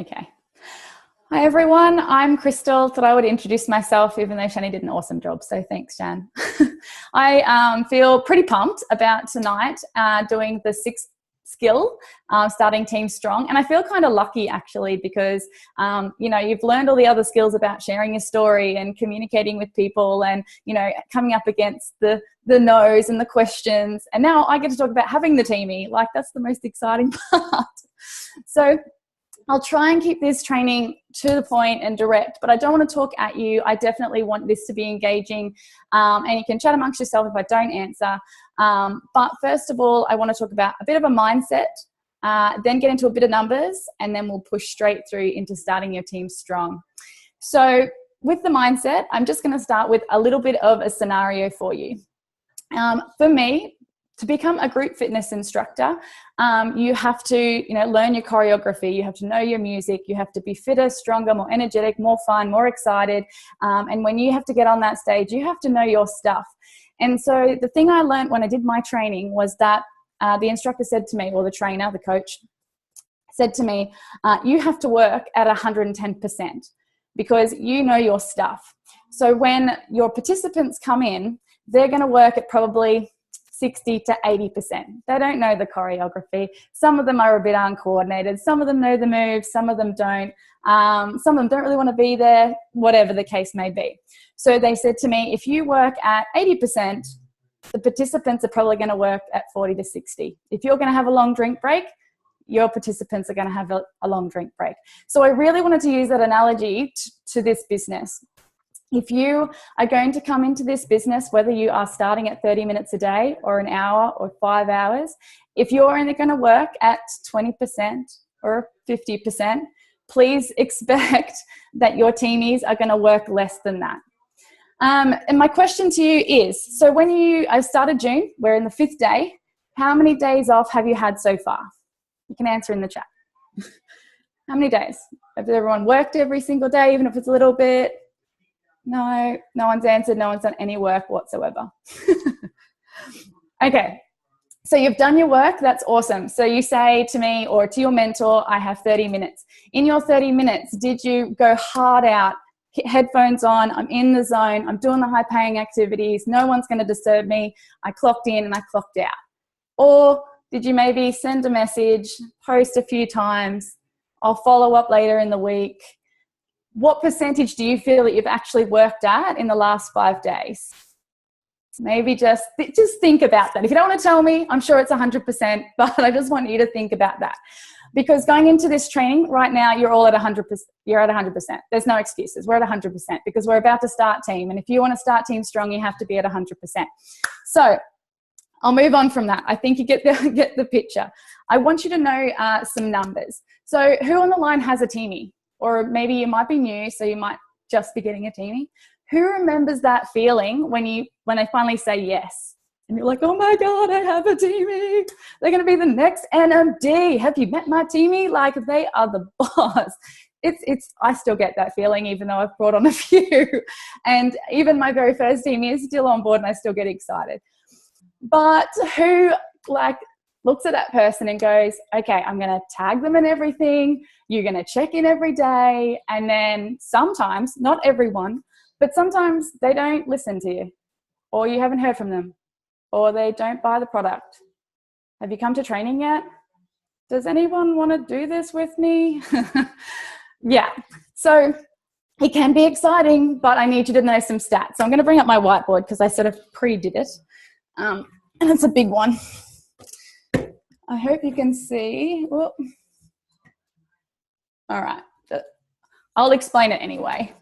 Okay. Hi everyone, I'm Crystal. Thought I would introduce myself even though Shani did an awesome job, so thanks Shan. I feel pretty pumped about tonight doing the sixth skill, starting Team Strong, and I feel kind of lucky actually because you've learned all the other skills about sharing your story and communicating with people and coming up against the no's and the questions, and now I get to talk about having the teamie. Like, that's the most exciting part. So I'll try and keep this training to the point and direct, but I don't want to talk at you. I definitely want this to be engaging, and you can chat amongst yourself if I don't answer. But first of all, I want to talk about a bit of a mindset, then get into a bit of numbers, and then we'll push straight through into starting your team strong. So with the mindset, I'm just going to start with a little bit of a scenario for you. For me, to become a group fitness instructor, you have to, learn your choreography. You have to know your music. You have to be fitter, stronger, more energetic, more fun, more excited. And when you have to get on that stage, you have to know your stuff. And so the thing I learned when I did my training was that the instructor said to me, or the trainer, the coach, said to me, you have to work at 110% because you know your stuff. So when your participants come in, they're going to work at probably 60 to 80%. They don't know the choreography. Some of them are a bit uncoordinated. Some of them know the moves. Some of them don't. Some of them don't really want to be there, whatever the case may be. So they said to me, if you work at 80%, the participants are probably going to work at 40 to 60. If you're going to have a long drink break, your participants are going to have a long drink break. So I really wanted to use that analogy to this business. If you are going to come into this business, whether you are starting at 30 minutes a day or an hour or 5 hours, if you're only going to work at 20% or 50%, please expect that your teamies are going to work less than that. And my question to you is, so I started June, we're in the 5th day, how many days off have you had so far? You can answer in the chat. How many days? Has everyone worked every single day, even if it's a little bit? No, no one's answered. No one's done any work whatsoever. Okay, so you've done your work. That's awesome. So you say to me or to your mentor, I have 30 minutes. In your 30 minutes, did you go hard out, headphones on, I'm in the zone, I'm doing the high paying activities, no one's going to disturb me, I clocked in and I clocked out? Or did you maybe send a message, post a few times, I'll follow up later in the week? What percentage do you feel that you've actually worked at in the last 5 days? Maybe just think about that. If you don't want to tell me, I'm sure it's 100%, but I just want you to think about that. Because going into this training right now, you're all at 100%. You're at 100%. There's no excuses. We're at 100% because we're about to start team. And if you want to start Team Strong, you have to be at 100%. So I'll move on from that. I think you get the picture. I want you to know some numbers. So who on the line has a teamie? Or maybe you might be new, so you might just be getting a teamie. Who remembers that feeling when they finally say yes? And you're like, oh my God, I have a teamie. They're going to be the next NMD. Have you met my teamie? Like, they are the boss. I still get that feeling, even though I've brought on a few. And even my very first teamie is still on board and I still get excited. But who looks at that person and goes, okay, I'm going to tag them in everything. You're going to check in every day. And then sometimes, not everyone, but sometimes they don't listen to you, or you haven't heard from them, or they don't buy the product. Have you come to training yet? Does anyone want to do this with me? Yeah. So it can be exciting, but I need you to know some stats. So I'm going to bring up my whiteboard because I sort of pre-did it. And it's a big one. I hope you can see. Whoop. All right. I'll explain it anyway.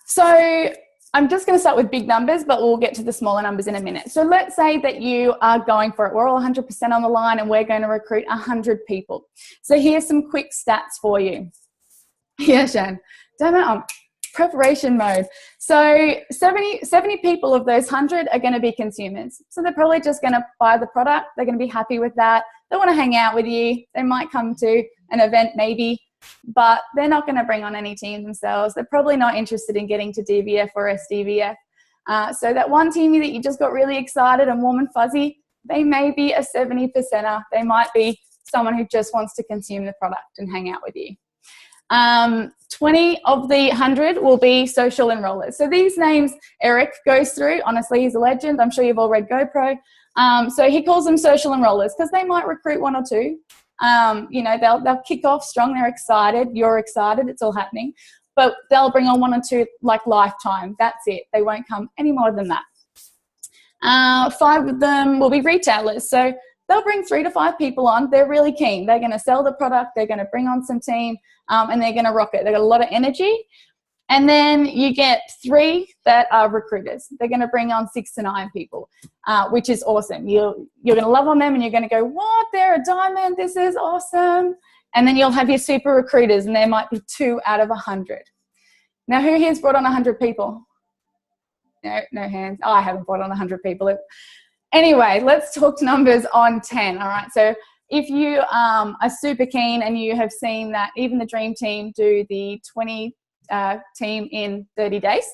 So I'm just going to start with big numbers, but we'll get to the smaller numbers in a minute. So let's say that you are going for it. We're all 100% on the line and we're going to recruit 100 people. So here's some quick stats for you. Yeah, Shan. Damn it, I'm preparation mode. So 70 people of those 100 are going to be consumers. So they're probably just going to buy the product. They're going to be happy with that. They want to hang out with you. They might come to an event maybe, but they're not going to bring on any team themselves. They're probably not interested in getting to DVF or SDVF. So that one teamie that you just got really excited and warm and fuzzy, they may be a 70%er. They might be someone who just wants to consume the product and hang out with you. 20 of the 100 will be social enrollers. So these names Eric goes through. Honestly, he's a legend. I'm sure you've all read GoPro. So he calls them social enrollers because they might recruit one or two. You know, they'll kick off strong. They're excited. You're excited. It's all happening. But they'll bring on one or two like lifetime. That's it. They won't come any more than that. 5 of them will be retailers. So they'll bring 3 to 5 people on. They're really keen. They're going to sell the product. They're going to bring on some team, and they're going to rock it. They've got a lot of energy. And then you get 3 that are recruiters. They're going to bring on 6 to 9 people, which is awesome. You're going to love on them, and you're going to go, what? They're a diamond. This is awesome. And then you'll have your super recruiters, and there might be 2 out of 100. Now, who here's brought on 100 people? No hands. Oh, I haven't brought on 100 people. Anyway, let's talk numbers on 10. All right. So if you are super keen and you have seen that even the Dream Team do the 20 team in 30 days.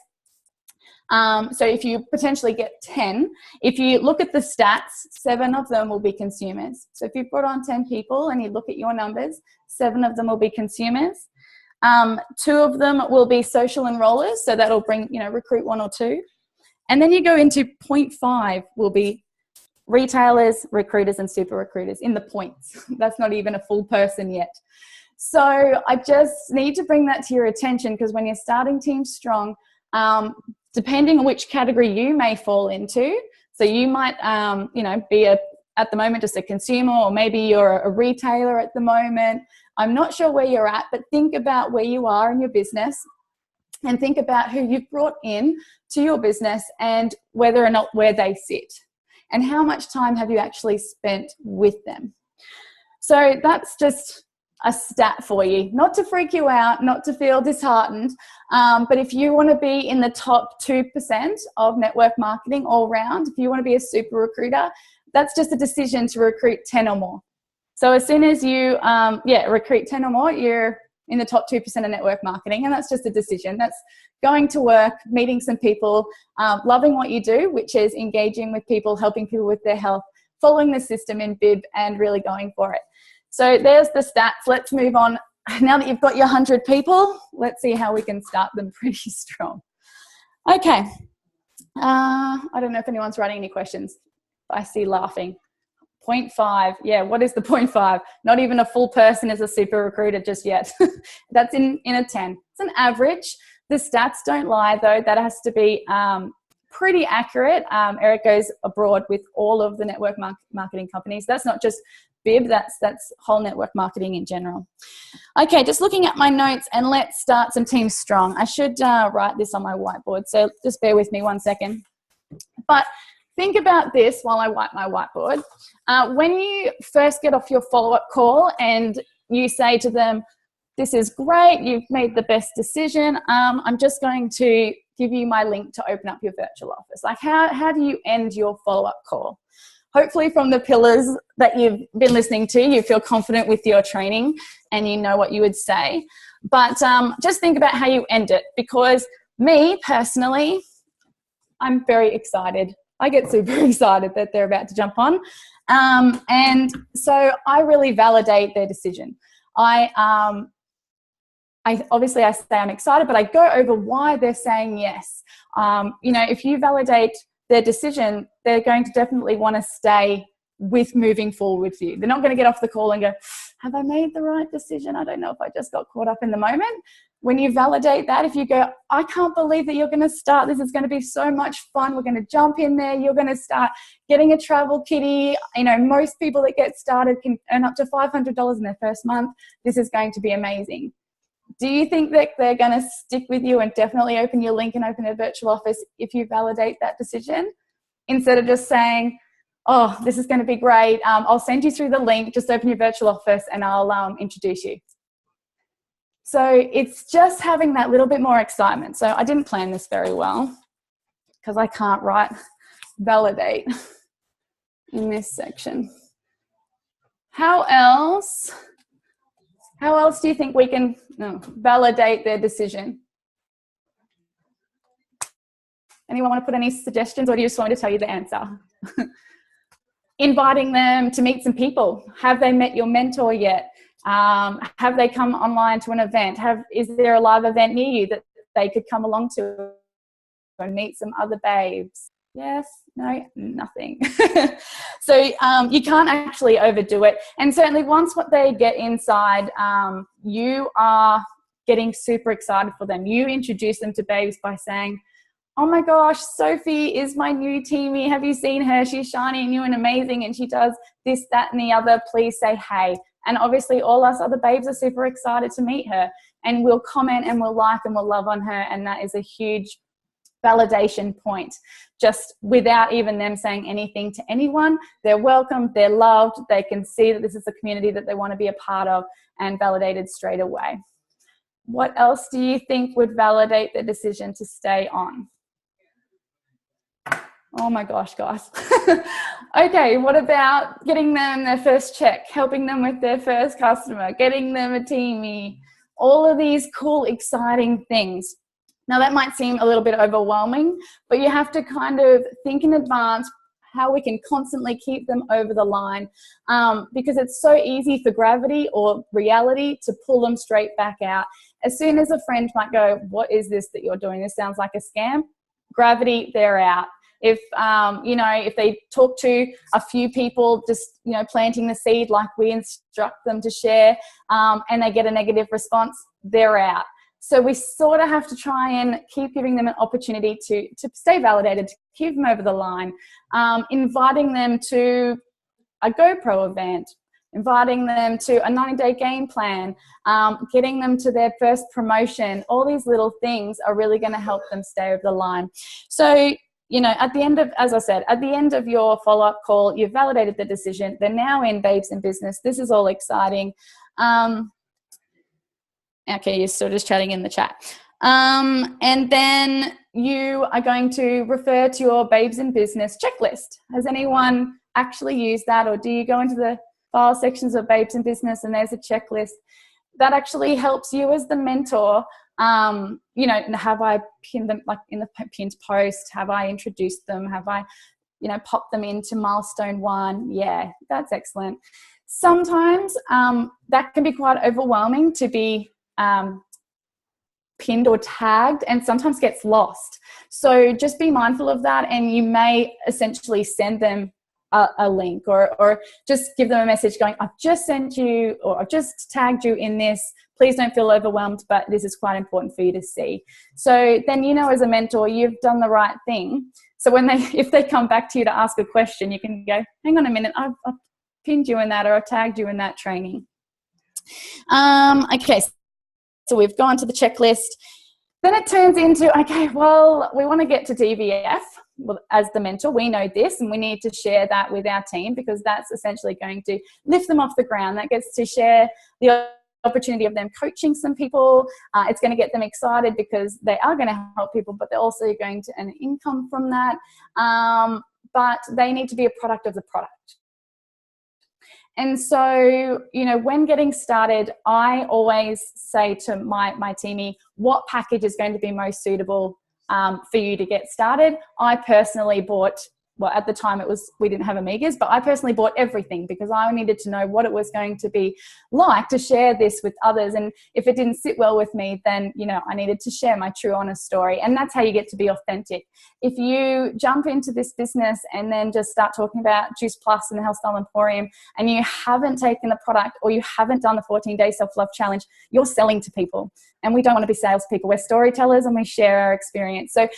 So if you potentially get 10, if you look at the stats, 7 of them will be consumers. So if you've brought on 10 people and you look at your numbers, 7 of them will be consumers. 2 of them will be social enrollers. So that'll bring, you know, recruit 1 or 2. And then you go into 0.5 will be retailers, recruiters, and super recruiters in the points. That's not even a full person yet. So I just need to bring that to your attention, because when you're starting Team Strong, depending on which category you may fall into, so you might, you know, be at the moment just a consumer, or maybe you're a retailer at the moment. I'm not sure where you're at, but think about where you are in your business and think about who you've brought in to your business and whether or not where they sit and how much time have you actually spent with them. So that's just a stat for you, not to freak you out, not to feel disheartened, but if you want to be in the top 2% of network marketing all round, if you want to be a super recruiter, that's just a decision to recruit 10 or more. So as soon as you recruit 10 or more, you're in the top 2% of network marketing, and that's just a decision. That's going to work, meeting some people, loving what you do, which is engaging with people, helping people with their health, following the system in BIB, and really going for it. So there's the stats. Let's move on. Now that you've got your 100 people, let's see how we can start them pretty strong. Okay. I don't know if anyone's writing any questions. I see laughing. 0.5. Yeah, what is the 0.5? Not even a full person is a super recruiter just yet. That's in a 10. It's an average. The stats don't lie, though. That has to be pretty accurate. Eric goes abroad with all of the network marketing companies. That's not just BIB, that's whole network marketing in general. Okay, just looking at my notes, and let's start some Team Strong. I should write this on my whiteboard, so just bear with me 1 second. But think about this while I wipe my whiteboard. When you first get off your follow-up call and you say to them, this is great, you've made the best decision, I'm just going to give you my link to open up your virtual office. Like how do you end your follow-up call? Hopefully from the pillars that you've been listening to, you feel confident with your training and you know what you would say. But just think about how you end it, because me personally, I'm very excited. I get super excited that they're about to jump on. And so I really validate their decision. I obviously say I'm excited, but I go over why they're saying yes. You know, if you validate their decision, they're going to definitely want to stay with moving forward with you. They're not going to get off the call and go, have I made the right decision? I don't know if I just got caught up in the moment. When you validate that, if you go, I can't believe that you're going to start, this is going to be so much fun, we're going to jump in there, you're going to start getting a travel kitty. You know, most people that get started can earn up to $500 in their first month. This is going to be amazing. Do you think that they're going to stick with you and definitely open your link and open a virtual office if you validate that decision? Instead of just saying, oh, this is going to be great, I'll send you through the link, just open your virtual office and I'll introduce you. So it's just having that little bit more excitement. So I didn't plan this very well because I can't write validate in this section. How else do you think we can validate their decision? Anyone want to put any suggestions, or do you just want me to tell you the answer? Inviting them to meet some people. Have they met your mentor yet? Have they come online to an event? Is there a live event near you that they could come along to and meet some other babes? Yes, no, nothing. So you can't actually overdo it. And certainly once what they get inside, you are getting super excited for them. You introduce them to babes by saying, oh my gosh, Sophie is my new teamie. Have you seen her? She's shiny and new and amazing, and she does this, that, and the other. Please say hey. And obviously all us other babes are super excited to meet her, and we'll comment and we'll like and we'll love on her. And that is a huge validation point, just without even them saying anything to anyone. They're welcomed, they're loved, they can see that this is a community that they want to be a part of, and validated straight away. What else do you think would validate the decision to stay on? Oh my gosh, guys. Okay, what about getting them their first check, helping them with their first customer, getting them a teamie, all of these cool, exciting things. Now that might seem a little bit overwhelming, but you have to kind of think in advance how we can constantly keep them over the line, because it's so easy for gravity or reality to pull them straight back out. As soon as a friend might go, what is this that you're doing? This sounds like a scam. Gravity, they're out. If, if they talk to a few people, just, planting the seed like we instruct them to share, and they get a negative response, they're out. So we sort of have to try and keep giving them an opportunity to stay validated, to keep them over the line, inviting them to a GoPro event, inviting them to a 90-day game plan, getting them to their first promotion. All these little things are really going to help them stay over the line. So, at the end of, as I said, at the end of your follow-up call, you've validated the decision. They're now in Babes in Business. This is all exciting. Okay, you're still just chatting in the chat. And then you are going to refer to your Babes in Business checklist. Has anyone actually used that, or do you go into the file sections of Babes in Business and there's a checklist? That actually helps you as the mentor. Have I pinned them, like in the pinned post? Have I introduced them? Have I, popped them into milestone 1? Yeah, that's excellent. Sometimes that can be quite overwhelming to be pinned or tagged, and sometimes gets lost. So just be mindful of that, and you may essentially send them a link or just give them a message going, I've just sent you, or I've just tagged you in this. Please don't feel overwhelmed, but this is quite important for you to see. So then, as a mentor, you've done the right thing. So if they come back to you to ask a question, you can go, hang on a minute, I've pinned you in that, or I've tagged you in that training. Okay, so we've gone to the checklist. Then it turns into, okay, well, we want to get to DVF. Well, as the mentor, we know this, and we need to share that with our team, because that's essentially going to lift them off the ground. That gets to share the opportunity of them coaching some people. It's going to get them excited because they are going to help people, but they're also going to earn income from that. But they need to be a product of the product. And so, when getting started, I always say to my teamie, what package is going to be most suitable for you to get started. I personally bought, well, at the time we didn't have Amigas, but I personally bought everything because I needed to know what it was going to be like to share this with others. And if it didn't sit well with me, then, I needed to share my true, honest story. And that's how you get to be authentic. If you jump into this business and then just start talking about Juice Plus and the Health Style Emporium, and you haven't taken the product, or you haven't done the 14-day self-love challenge, you're selling to people. And we don't want to be salespeople. We're storytellers, and we share our experience. So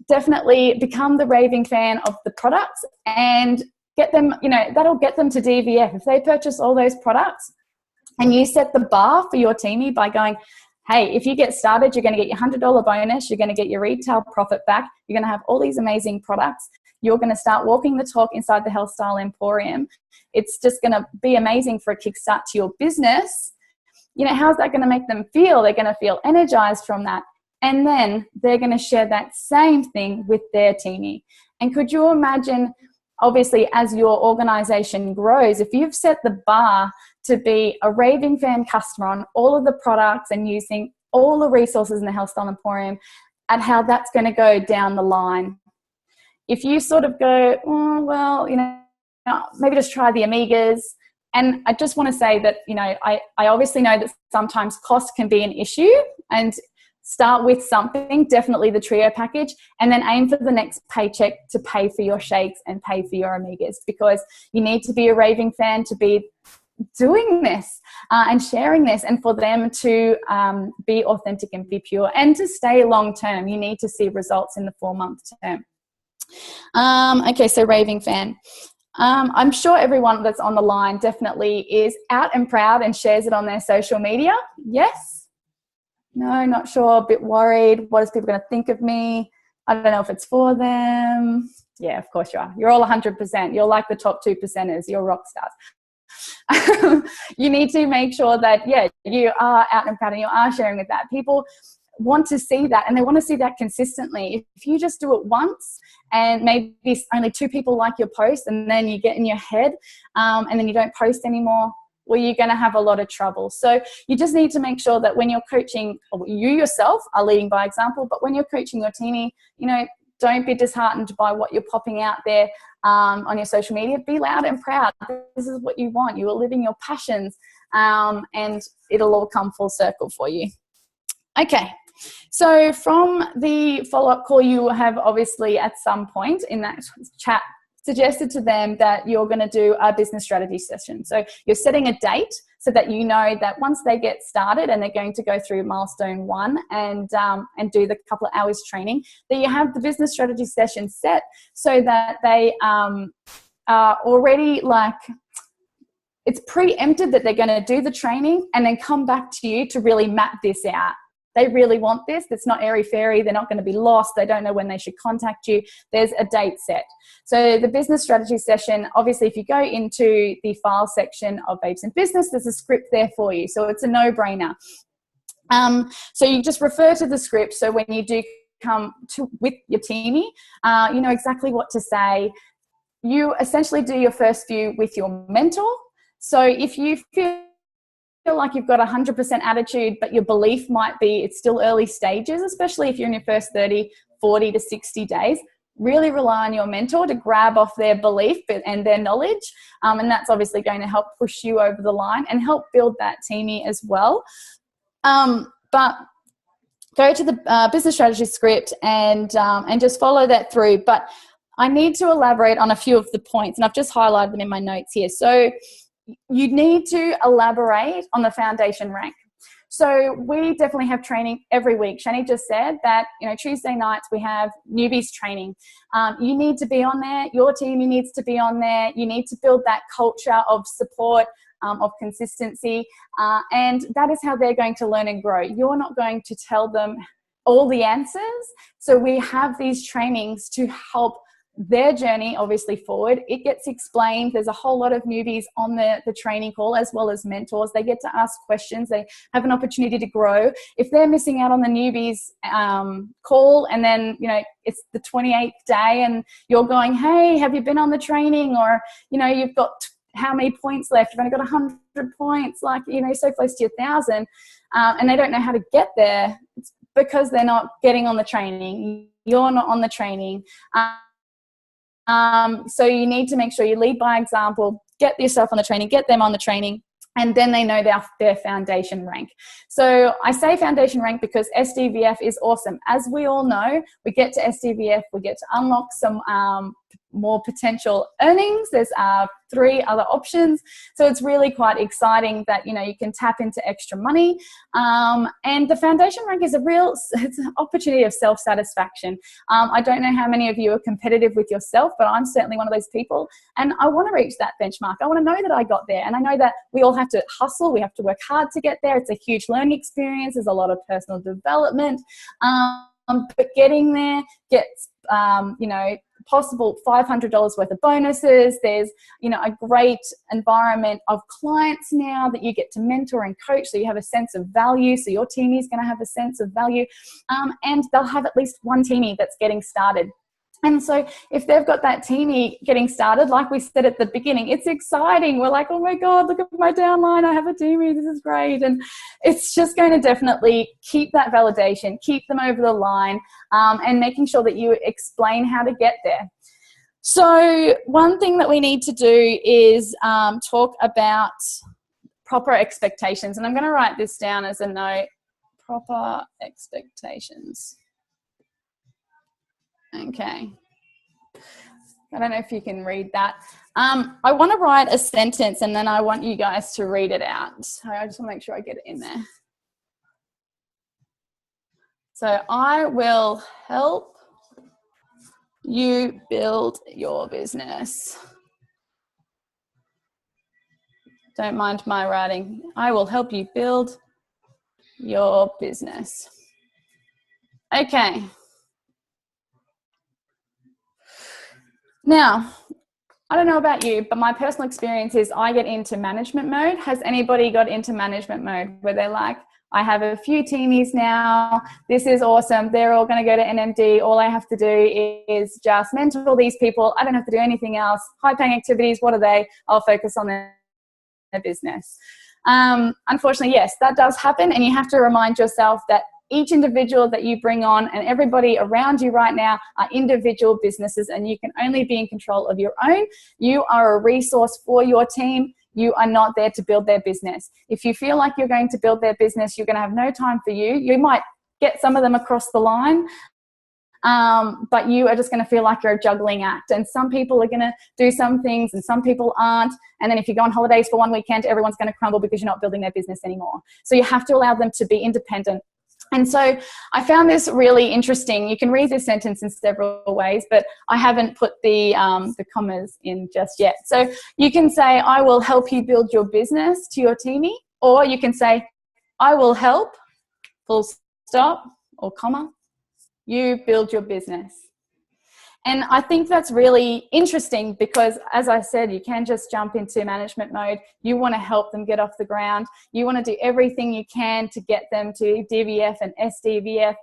definitely become the raving fan of the products and get them, that'll get them to DVF. If they purchase all those products and you set the bar for your teamie by going, hey, if you get started, you're going to get your $100 bonus, you're going to get your retail profit back, you're going to have all these amazing products, you're going to start walking the talk inside the Health Style Emporium. It's just going to be amazing for a kickstart to your business. How's that going to make them feel? They're going to feel energized from that. And then they're going to share that same thing with their teamie. And could you imagine, obviously, as your organization grows, if you've set the bar to be a raving fan customer on all of the products and using all the resources in the Health Style Emporium, and how that's going to go down the line. If you sort of go, maybe just try the Amigas, And I just want to say that, you know, I obviously know that sometimes cost can be an issue, and start with something, definitely the trio package, and then aim for the next paycheck to pay for your shakes and pay for your omegas, because you need to be a raving fan to be doing this and sharing this, and for them to be authentic and be pure and to stay long term. You need to see results in the 4-month term. Okay, so raving fan. I'm sure everyone that's on the line definitely is out and proud and shares it on their social media. Yes? No, not sure, a bit worried. What is people going to think of me? I don't know if it's for them. Yeah, of course you are. You're all 100%. You're like the top 2%ers. You're rock stars. You need to make sure that, yeah, you are out and proud and you are sharing with that. People want to see that, and they want to see that consistently. If you just do it once and maybe only 2 people like your post, and then you get in your head and then you don't post anymore, well, you're going to have a lot of trouble. So you just need to make sure that when you're coaching, or you yourself are leading by example, but when you're coaching your teamie, you know, don't be disheartened by what you're popping out there on your social media. Be loud and proud. This is what you want. You are living your passions, and it'll all come full circle for you. Okay. So from the follow-up call, you have obviously at some point in that chat suggested to them that you're going to do a business strategy session. So you're setting a date so that you know that once they get started and they're going to go through milestone 1 and do the couple of hours training, that you have the business strategy session set so that they are already like, it's preempted that they're going to do the training and then come back to you to really map this out. They really want this. It's not airy-fairy. They're not going to be lost. They don't know when they should contact you. There's a date set. So the business strategy session, obviously, if you go into the file section of Babes in Business, there's a script there for you. So it's a no-brainer. So you just refer to the script. So when you do come to with your teamie, you know exactly what to say. You essentially do your first few with your mentor. So if you feel like you've got 100% attitude, but your belief might be it's still early stages, especially if you're in your first 30, 40 to 60 days, really rely on your mentor to grab off their belief and their knowledge. And that's obviously going to help push you over the line and help build that teamie as well. But go to the business strategy script and just follow that through. But I need to elaborate on a few of the points, and I've just highlighted them in my notes here. So you need to elaborate on the foundation rank. So we definitely have training every week. Shani just said that, you know, Tuesday nights we have newbies training. You need to be on there. Your team needs to be on there. You need to build that culture of support, of consistency, and that is how they're going to learn and grow. You're not going to tell them all the answers. So we have these trainings to help their journey obviously forward. It gets explained. There's a whole lot of newbies on the training call, as well as mentors. They get to ask questions. They have an opportunity to grow. If they're missing out on the newbies call, and then, you know, it's the 28th day and you're going, hey, have you been on the training? Or, you know, you've got how many points left? You've only got 100 points, like, you know, so close to your 1,000, and they don't know how to get there. It's because they're not getting on the training. You're not on the training. So you need to make sure you lead by example, get yourself on the training, get them on the training, and then they know their foundation rank. So I say foundation rank because SDVF is awesome. As we all know, we get to SDVF, we get to unlock some more potential earnings. There's 3 other options. So it's really quite exciting that, you know, you can tap into extra money. And the foundation rank is it's an opportunity of self-satisfaction. I don't know how many of you are competitive with yourself, but I'm certainly one of those people. And I want to reach that benchmark. I want to know that I got there. And I know that we all have to hustle. We have to work hard to get there. It's a huge learning experience. There's a lot of personal development. But getting there gets, you know, possible $500 worth of bonuses. There's, you know, a great environment of clients now that you get to mentor and coach, so you have a sense of value. So your teamie is going to have a sense of value, and they'll have at least one teamie that's getting started. And so if they've got that teamie getting started, like we said at the beginning, it's exciting. We're like, oh my God, look at my downline. I have a teamie. This is great. And it's just going to definitely keep that validation, keep them over the line, and making sure that you explain how to get there. So one thing that we need to do is talk about proper expectations. And I'm going to write this down as a note, proper expectations. Okay. I don't know if you can read that. I want to write a sentence and then I want you guys to read it out. So I just want to make sure I get it in there. So I will help you build your business. Don't mind my writing. I will help you build your business. Okay. Now, I don't know about you, but my personal experience is I get into management mode. Has anybody got into management mode where they're like, I have a few teamies now. This is awesome. They're all going to go to NMD. All I have to do is just mentor these people. I don't have to do anything else. High paying activities, what are they? I'll focus on their business. Unfortunately, yes, that does happen. And you have to remind yourself that each individual that you bring on and everybody around you right now are individual businesses and you can only be in control of your own. You are a resource for your team. You are not there to build their business. If you feel like you're going to build their business, you're going to have no time for you. You might get some of them across the line, but you are just going to feel like you're a juggling act. And some people are going to do some things and some people aren't. And then if you go on holidays for one weekend, everyone's going to crumble because you're not building their business anymore. So you have to allow them to be independent. And so I found this really interesting. You can read this sentence in several ways, but I haven't put the commas in just yet. So you can say, I will help you build your business to your teamie, or you can say, I will help, full stop, or comma, you build your business. And I think that's really interesting because, as I said, you can just jump into management mode. You want to help them get off the ground. You want to do everything you can to get them to DVF and SDVF,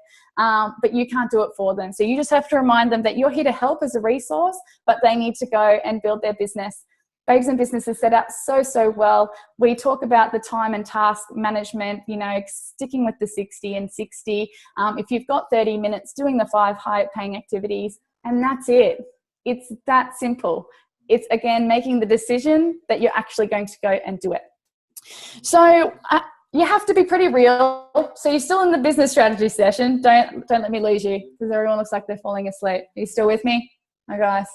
but you can't do it for them. So you just have to remind them that you're here to help as a resource, but they need to go and build their business. Babes in Business is set out so well. We talk about the time and task management, you know, sticking with the 60 and 60. If you've got 30 minutes, doing the 5 high-paying activities, and that's it. It's that simple. It's, again, making the decision that you're actually going to go and do it. So you have to be pretty real. So you're still in the business strategy session. Don't let me lose you because everyone looks like they're falling asleep. Are you still with me? Oh, guys.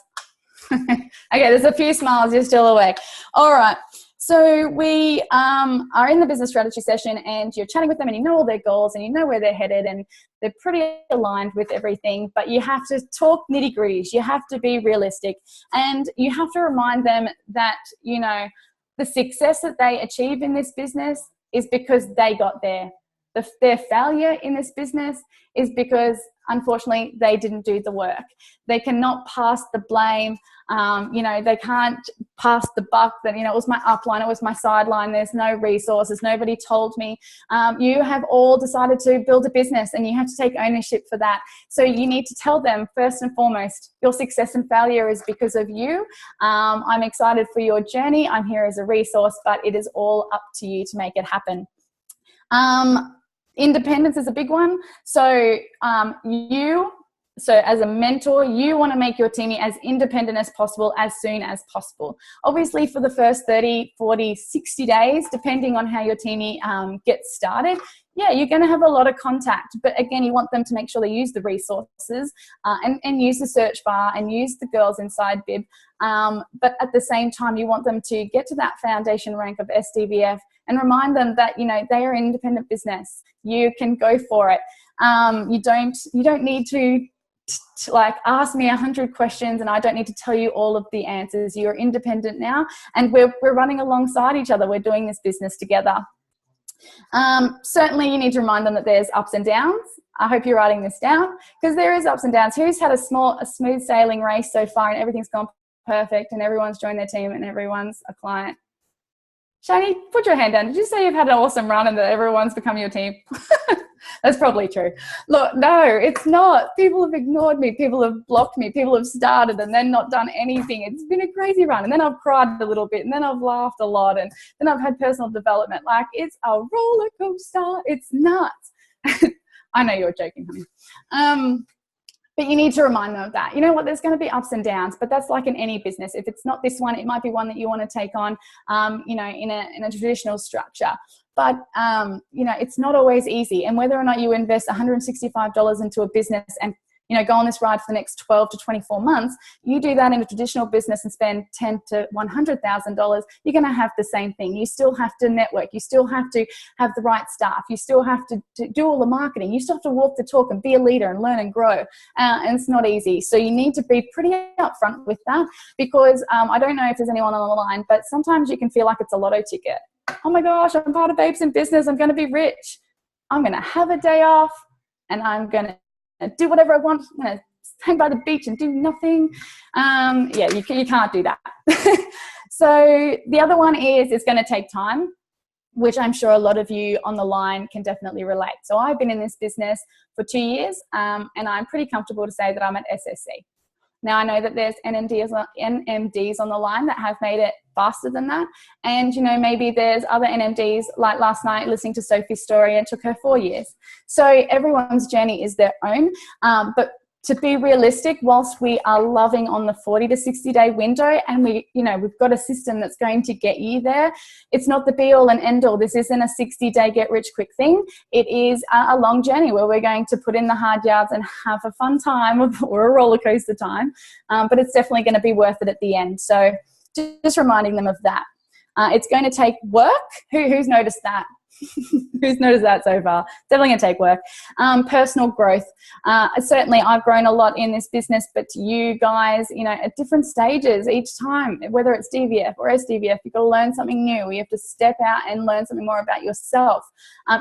Okay, there's a few smiles. You're still awake. All right. So we are in the business strategy session and you're chatting with them and you know all their goals and you know where they're headed and they're pretty aligned with everything, but you have to talk nitty-gritties. You have to be realistic and you have to remind them that, you know, the success that they achieve in this business is because they got there. Their failure in this business is because, unfortunately, they didn't do the work. They cannot pass the blame. You know, they can't pass the buck that, you know, it was my upline, it was my sideline, there's no resources, nobody told me. You have all decided to build a business and you have to take ownership for that. So you need to tell them, first and foremost, your success and failure is because of you. I'm excited for your journey. I'm here as a resource, but it is all up to you to make it happen. Independence is a big one. So so as a mentor, you want to make your teamie as independent as possible as soon as possible. Obviously for the first 30, 40, 60 days, depending on how your teamie gets started, yeah, you're going to have a lot of contact. But again, you want them to make sure they use the resources and use the search bar and use the girls inside Bib. But at the same time, you want them to get to that foundation rank of SDVF and remind them that, you know, they are an independent business. You can go for it. You don't need to like ask me 100 questions and I don't need to tell you all of the answers. You're independent now and we're running alongside each other. We're doing this business together. Certainly you need to remind them that there's ups and downs. I hope you're writing this down because there is ups and downs. Who's had a smooth sailing race so far and everything's gone perfect and everyone's joined their team and everyone's a client? Shani, put your hand down. Did you say you've had an awesome run and that everyone's become your team? That's probably true. Look, no, it's not. People have ignored me. People have blocked me. People have started and then not done anything. It's been a crazy run. And then I've cried a little bit and then I've laughed a lot and then I've had personal development. Like, it's a roller coaster. It's nuts. I know you're joking, honey. But you need to remind them of that. You know what, there's going to be ups and downs, but that's like in any business. If it's not this one, it might be one that you want to take on, you know, in a traditional structure. But, you know, it's not always easy. And whether or not you invest $165 into a business and, you know, go on this ride for the next 12 to 24 months, you do that in a traditional business and spend $10,000 to $100,000, you're going to have the same thing. You still have to network. You still have to have the right staff. You still have to do all the marketing. You still have to walk the talk and be a leader and learn and grow. And it's not easy. So you need to be pretty upfront with that, because I don't know if there's anyone on the line, but sometimes you can feel like it's a lotto ticket. Oh my gosh, I'm part of Babes in Business. I'm going to be rich. I'm going to have a day off and I'm going to do whatever I want. I'm going to hang by the beach and do nothing. Yeah, you can't do that. So the other one is it's going to take time, which I'm sure a lot of you on the line can definitely relate. So I've been in this business for 2 years, and I'm pretty comfortable to say that I'm at SSC. Now, I know that there's NMDs on the line that have made it faster than that. And, you know, maybe there's other NMDs, like last night listening to Sophie's story, and it took her 4 years. So everyone's journey is their own. But to be realistic, whilst we are loving on the 40 to 60 day window, and we've got a system that's going to get you there, it's not the be all and end all. This isn't a 60-day get rich quick thing. It is a long journey where we're going to put in the hard yards and have a fun time or a roller coaster time. But it's definitely going to be worth it at the end. So just reminding them of that. It's going to take work. Who's noticed that? Who's noticed that so far? Definitely going to take work. Personal growth. Certainly, I've grown a lot in this business, but you guys, you know, at different stages each time, whether it's DVF or SDVF, you've got to learn something new. You have to step out and learn something more about yourself.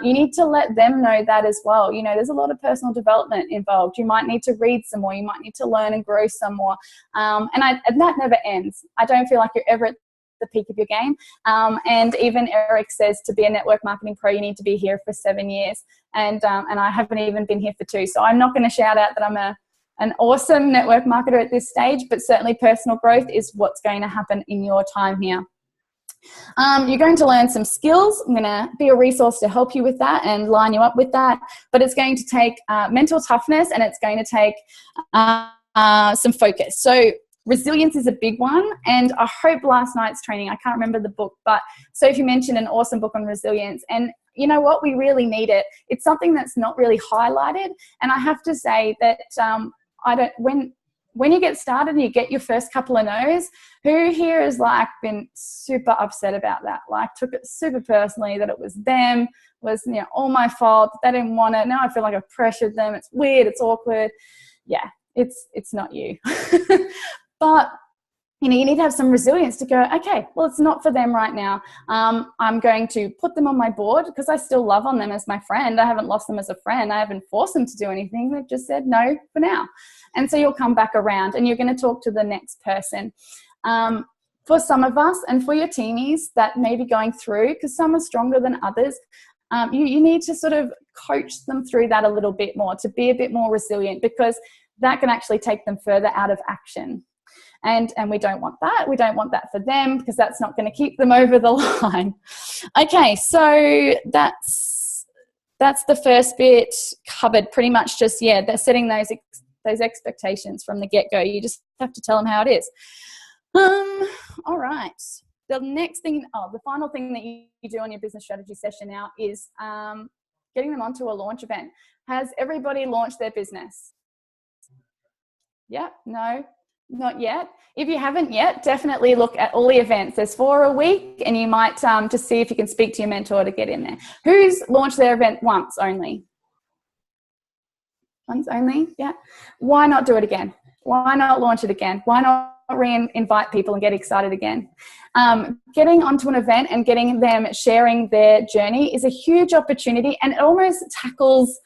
You need to let them know that as well. You know, there's a lot of personal development involved. You might need to read some more. You might need to learn and grow some more. And that never ends. I don't feel like you're ever at the peak of your game. And even Eric says to be a network marketing pro, you need to be here for 7 years. And I haven't even been here for 2. So I'm not going to shout out that I'm an awesome network marketer at this stage, but certainly personal growth is what's going to happen in your time here. You're going to learn some skills. I'm going to be a resource to help you with that and line you up with that. But it's going to take mental toughness, and it's going to take some focus. So resilience is a big one, and I hope last night's training, I can't remember the book, but Sophie mentioned an awesome book on resilience, and you know what, we really need it. It's something that's not really highlighted, and I have to say that when you get started and you get your first couple of no's, who here has like been super upset about that, like took it super personally that it was them, was, you know, all my fault, they didn't want it, now I feel like I've pressured them, it's weird, it's awkward. Yeah, it's not you. But, you know, you need to have some resilience to go, okay, well, it's not for them right now. I'm going to put them on my board because I still love on them as my friend. I haven't lost them as a friend. I haven't forced them to do anything. They've just said no for now. And so you'll come back around and you're going to talk to the next person. For some of us and for your teamies that may be going through, because some are stronger than others, you need to sort of coach them through that a little bit more, to be a bit more resilient, because that can actually take them further out of action. And we don't want that. We don't want that for them, because that's not going to keep them over the line. Okay, so that's the first bit covered pretty much. Just, yeah, they're setting those expectations from the get-go. You just have to tell them how it is. All right. The next thing, the final thing that you do on your business strategy session now is getting them onto a launch event. Has everybody launched their business? Yeah, no. Not yet. If you haven't yet, definitely look at all the events. There's 4 a week, and you might just see if you can speak to your mentor to get in there. Who's launched their event once only? Once only? Yeah. Why not do it again? Why not launch it again? Why not invite people and get excited again? Getting onto an event and getting them sharing their journey is a huge opportunity, and it almost tackles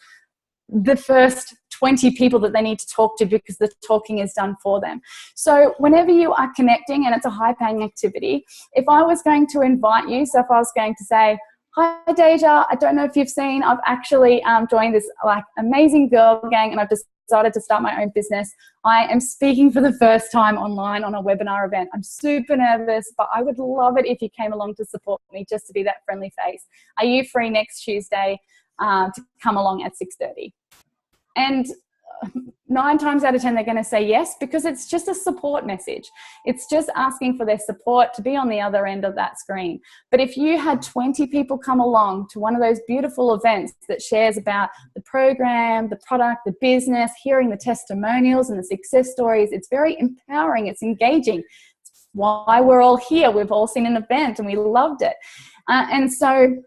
the first 20 people that they need to talk to, because the talking is done for them. So whenever you are connecting and it's a high paying activity, if I was going to invite you, so if I was going to say, hi Deja, I don't know if you've seen, I've actually joined this like amazing girl gang, and I've decided to start my own business. I am speaking for the first time online on a webinar event. I'm super nervous, but I would love it if you came along to support me, just to be that friendly face. Are you free next Tuesday to come along at 6:30? And 9 times out of 10 they're going to say yes, because it's just a support message. It's just asking for their support to be on the other end of that screen. But if you had 20 people come along to one of those beautiful events that shares about the program, the product, the business, hearing the testimonials and the success stories, it's very empowering, it's engaging. It's why we're all here. We've all seen an event and we loved it. And so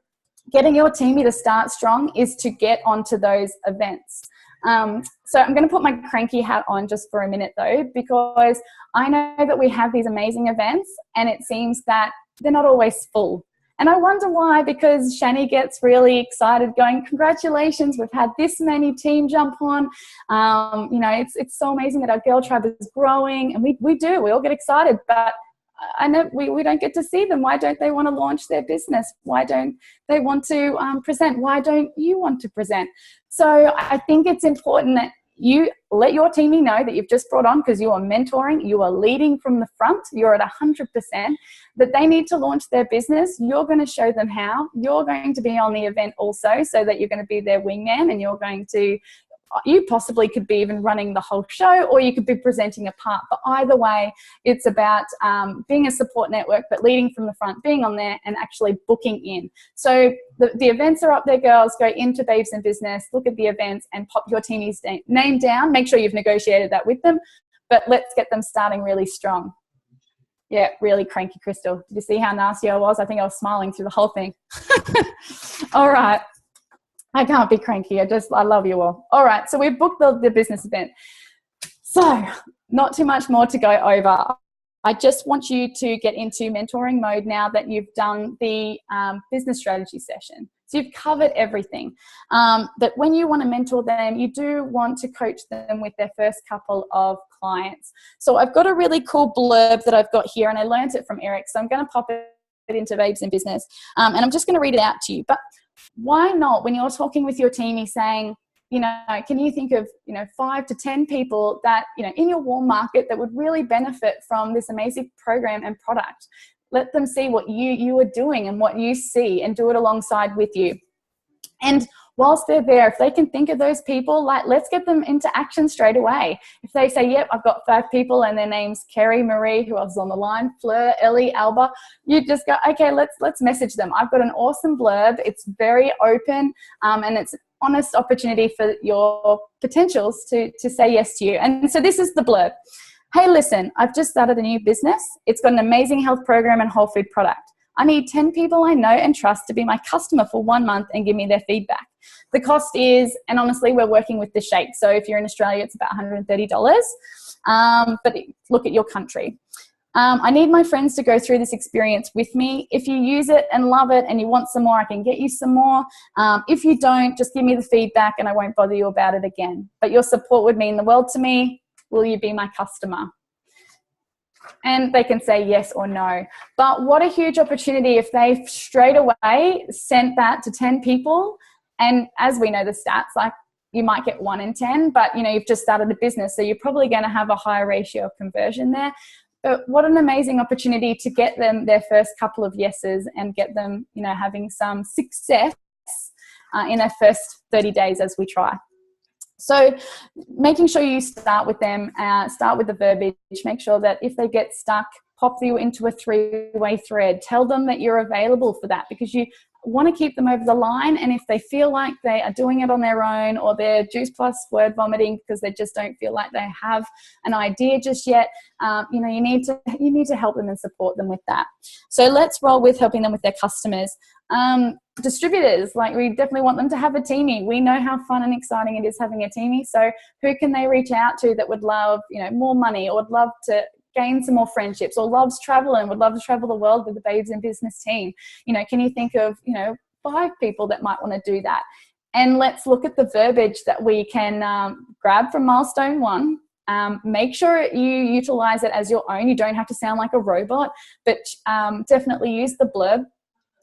getting your teamie to start strong is to get onto those events. So I'm going to put my cranky hat on just for a minute though, because I know that we have these amazing events and it seems that they're not always full. And I wonder why, because Shani gets really excited going, congratulations, we've had this many team jump on. You know, it's so amazing that our girl tribe is growing, and we all get excited, but I know we don't get to see them. Why don't they want to launch their business? Why don't they want to present? Why don't you want to present? So I think it's important that you let your teamie know that you've just brought on, because you are mentoring, you are leading from the front, you're at 100%, that they need to launch their business. You're going to show them how. You're going to be on the event also, so that you're going to be their wingman, and you're going to, you possibly could be even running the whole show, or you could be presenting a part. But either way, it's about being a support network, but leading from the front, being on there and actually booking in. So the events are up there, girls. Go into Babes in Business, look at the events and pop your teamie's name down. Make sure you've negotiated that with them, but let's get them starting really strong. Yeah, really cranky, Crystal. Did you see how nasty I was? I think I was smiling through the whole thing. All right. I can't be cranky. I love you all. All right, so we've booked the business event. So not too much more to go over. I just want you to get into mentoring mode now that you've done the business strategy session. So you've covered everything. But when you want to mentor them, you do want to coach them with their first couple of clients. So I've got a really cool blurb that I've got here, and I learned it from Eric. So I'm going to pop it into Babes in Business, and I'm just going to read it out to you. But why not, when you're talking with your teamie, saying, you know, can you think of, 5 to 10 people that, in your warm market that would really benefit from this amazing program and product? Let them see what you are doing and what you see, and do it alongside with you. And whilst they're there, if they can think of those people, let's get them into action straight away. If they say, yep, I've got 5 people and their names Kerry, Marie, who else is on the line, Fleur, Ellie, Alba, you just go, okay, let's message them. I've got an awesome blurb. It's very open, and it's an honest opportunity for your potentials to say yes to you. And so this is the blurb. Hey, listen, I've just started a new business. It's got an amazing health program and whole food product. I need 10 people I know and trust to be my customer for 1 month and give me their feedback. The cost is, and honestly, we're working with the shake. So if you're in Australia, it's about $130. But look at your country. I need my friends to go through this experience with me. If you use it and love it and you want some more, I can get you some more. If you don't, just give me the feedback and I won't bother you about it again. But your support would mean the world to me. Will you be my customer? And they can say yes or no. But what a huge opportunity if they straight away sent that to 10 people. And as we know the stats, like you might get 1 in 10, but you've just started a business, so you're probably going to have a higher ratio of conversion there. But what an amazing opportunity to get them their first couple of yeses and get them, having some success in their first 30 days as we try. So making sure you start with them, start with the verbiage, make sure that if they get stuck, pop you into a 3-way thread. Tell them that you're available for that, because you want to keep them over the line. And if they feel like they are doing it on their own, or they're juice plus word vomiting because they just don't feel like they have an idea just yet, you need to help them and support them with that. So let's roll with helping them with their customers. Distributors, we definitely want them to have a teamie. We know how fun and exciting it is having a teamie. So who can they reach out to that would love, more money, or would love to gain some more friendships, or loves travel and would love to travel the world with the Babes in Business team? Can you think of, 5 people that might want to do that? And let's look at the verbiage that we can grab from milestone 1. Make sure you utilize it as your own. You don't have to sound like a robot, but definitely use the blurb.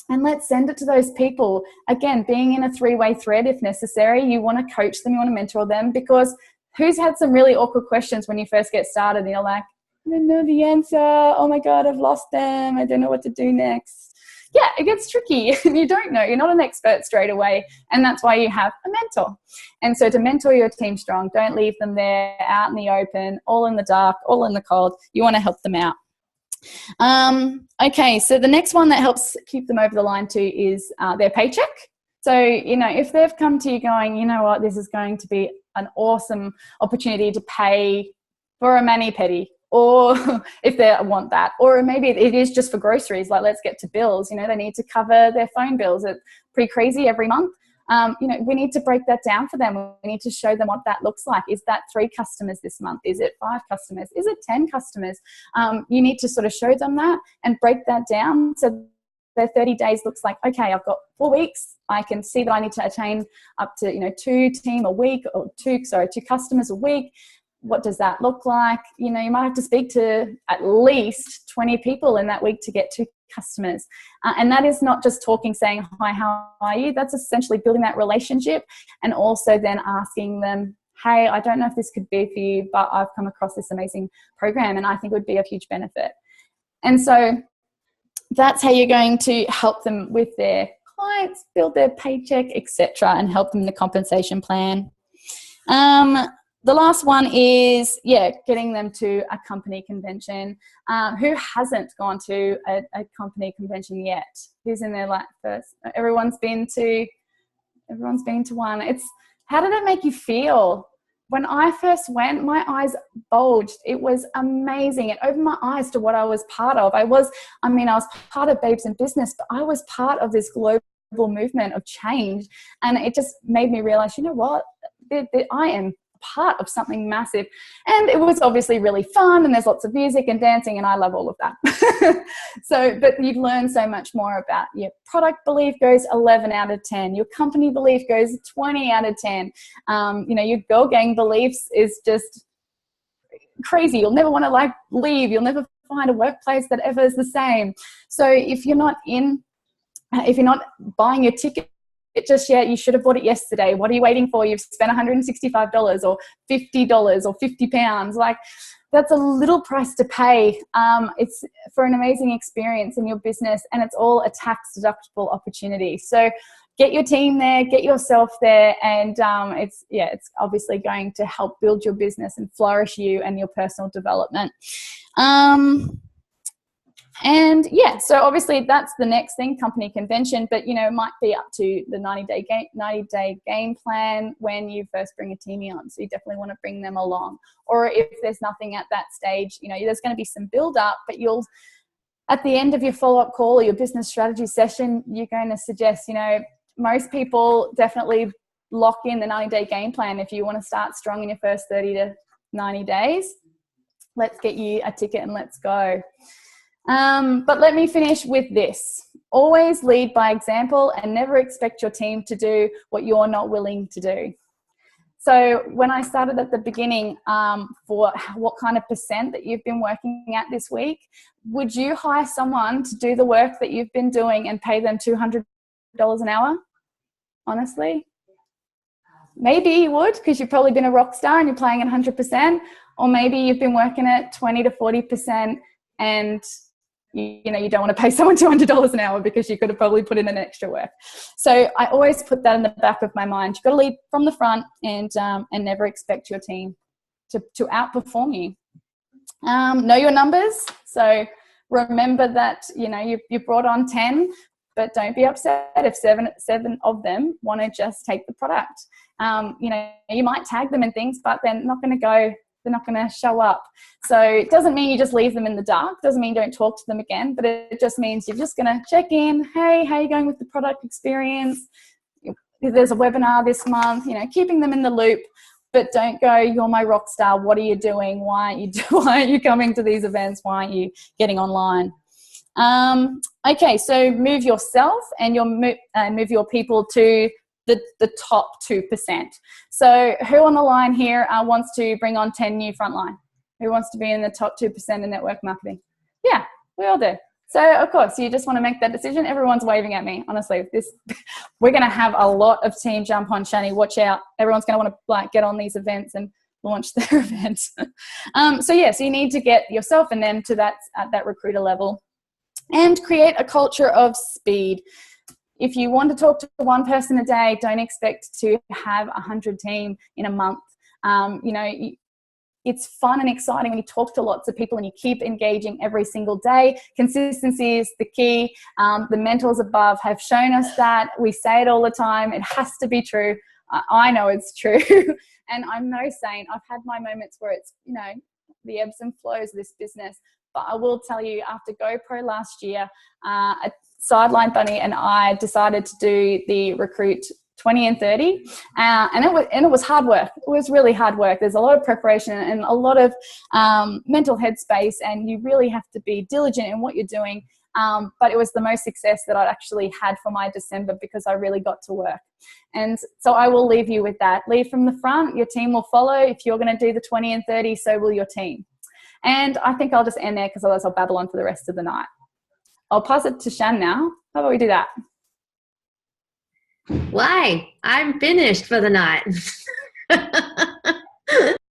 And let's send it to those people. Again, being in a 3-way thread if necessary. You want to coach them, you want to mentor them, because who's had some really awkward questions when you first get started and you're like, I don't know the answer. Oh my God, I've lost them. I don't know what to do next. yeah, it gets tricky. You don't know. You're not an expert straight away. And that's why you have a mentor. And so to mentor your team strong, don't leave them there out in the open, all in the dark, all in the cold. You want to help them out. Okay, so the next one that helps keep them over the line too is their paycheck. So, if they've come to you going, you know what, this is going to be an awesome opportunity to pay for a mani-pedi, or if they want that, or maybe it is just for groceries, like let's get to bills, they need to cover their phone bills. It's pretty crazy every month. We need to break that down for them. We need to show them what that looks like. Is that 3 customers this month? Is it 5 customers? Is it 10 customers? You need to sort of show them that and break that down. So their 30 days looks like, okay, I've got 4 weeks. I can see that I need to attain up to, 2 team a week, or 2 customers a week. What does that look like? You might have to speak to at least 20 people in that week to get 2 customers. And that is not just talking, saying, hi, how are you? That's essentially building that relationship, and also then asking them, hey, I don't know if this could be for you, but I've come across this amazing program and I think it would be of huge benefit. And so that's how you're going to help them with their clients, build their paycheck, etc., and help them in the compensation plan. The last one is, getting them to a company convention. Who hasn't gone to a company convention yet? Who's in there first? Everyone's been to one. How did it make you feel? When I first went, my eyes bulged. It was amazing. It opened my eyes to what I was part of. I was part of Babes in Business, but I was part of this global movement of change. And it just made me realize, you know what? I am part of something massive. And it was obviously really fun, and there's lots of music and dancing, and I love all of that. But you'd learn so much more about your product belief goes 11 out of 10. Your company belief goes 20 out of 10. Your girl gang beliefs is just crazy. You'll never want to leave. You'll never find a workplace that ever is the same. So if you're not buying your ticket just yet, you should have bought it yesterday. What are you waiting for? You've spent $165 or $50 or £50. That's a little price to pay. It's for an amazing experience in your business, and it's all a tax deductible opportunity. So get your team there, get yourself there, and it's obviously going to help build your business and flourish you and your personal development. So obviously that's the next thing, company convention, but it might be up to the 90-day game plan when you first bring a teamie on. So you definitely want to bring them along. Or if there's nothing at that stage, there's going to be some build up, but at the end of your follow-up call or your business strategy session, you're going to suggest, most people definitely lock in the 90-day game plan. If you want to start strong in your first 30 to 90 days, let's get you a ticket and let's go. But let me finish with this. Always lead by example and never expect your team to do what you're not willing to do. So when I started at the beginning, for what kind of percent that you've been working at this week, would you hire someone to do the work that you've been doing and pay them $200 an hour? Honestly? Maybe you would, because you've probably been a rock star and you're playing at 100%, or maybe you've been working at 20 to 40% and you don't want to pay someone $200 an hour because you could have probably put in an extra work. So I always put that in the back of my mind. You've got to lead from the front and never expect your team to outperform you. Know your numbers. So remember that, you brought on 10, but don't be upset if seven of them want to just take the product. You might tag them and things, but they're not going to show up. So it doesn't mean you just leave them in the dark. Doesn't mean you don't talk to them again, but it just means you're just going to check in. Hey, how are you going with the product experience? If there's a webinar this month, keeping them in the loop, but don't go, you're my rock star. What are you doing? Why aren't you coming to these events? Why aren't you getting online? Okay, so move yourself and move your people to the top 2%. So who on the line here wants to bring on 10 new frontline? Who wants to be in the top 2% in network marketing? Yeah, we all do. So of course, you just want to make that decision. Everyone's waving at me. Honestly, we're going to have a lot of team jump on Shani. Watch out. Everyone's going to want to get on these events and launch their events. So you need to get yourself and them to that recruiter level. and create a culture of speed. If you want to talk to one person a day, don't expect to have 100 team in a month. You know, it's fun and exciting when you talk to lots of people and you keep engaging every single day. Consistency is the key. The mentors above have shown us that. We say it all the time. It has to be true. I know it's true. And I'm no saint. I've had my moments where it's, you know, the ebbs and flows of this business. But I will tell you, after GoPro last year, a Sideline Bunny and I decided to do the Recruit 20 and 30, and it was hard work. It was really hard work. There's a lot of preparation and a lot of mental headspace, and you really have to be diligent in what you're doing. But it was the most success that I'd actually had for my December because I really got to work. And so I will leave you with that. Lead from the front. Your team will follow. If you're going to do the 20 and 30, so will your team. And I think I'll just end there because otherwise I'll babble on for the rest of the night. I'll pass it to Shan now. How about we do that? Why? I'm finished for the night.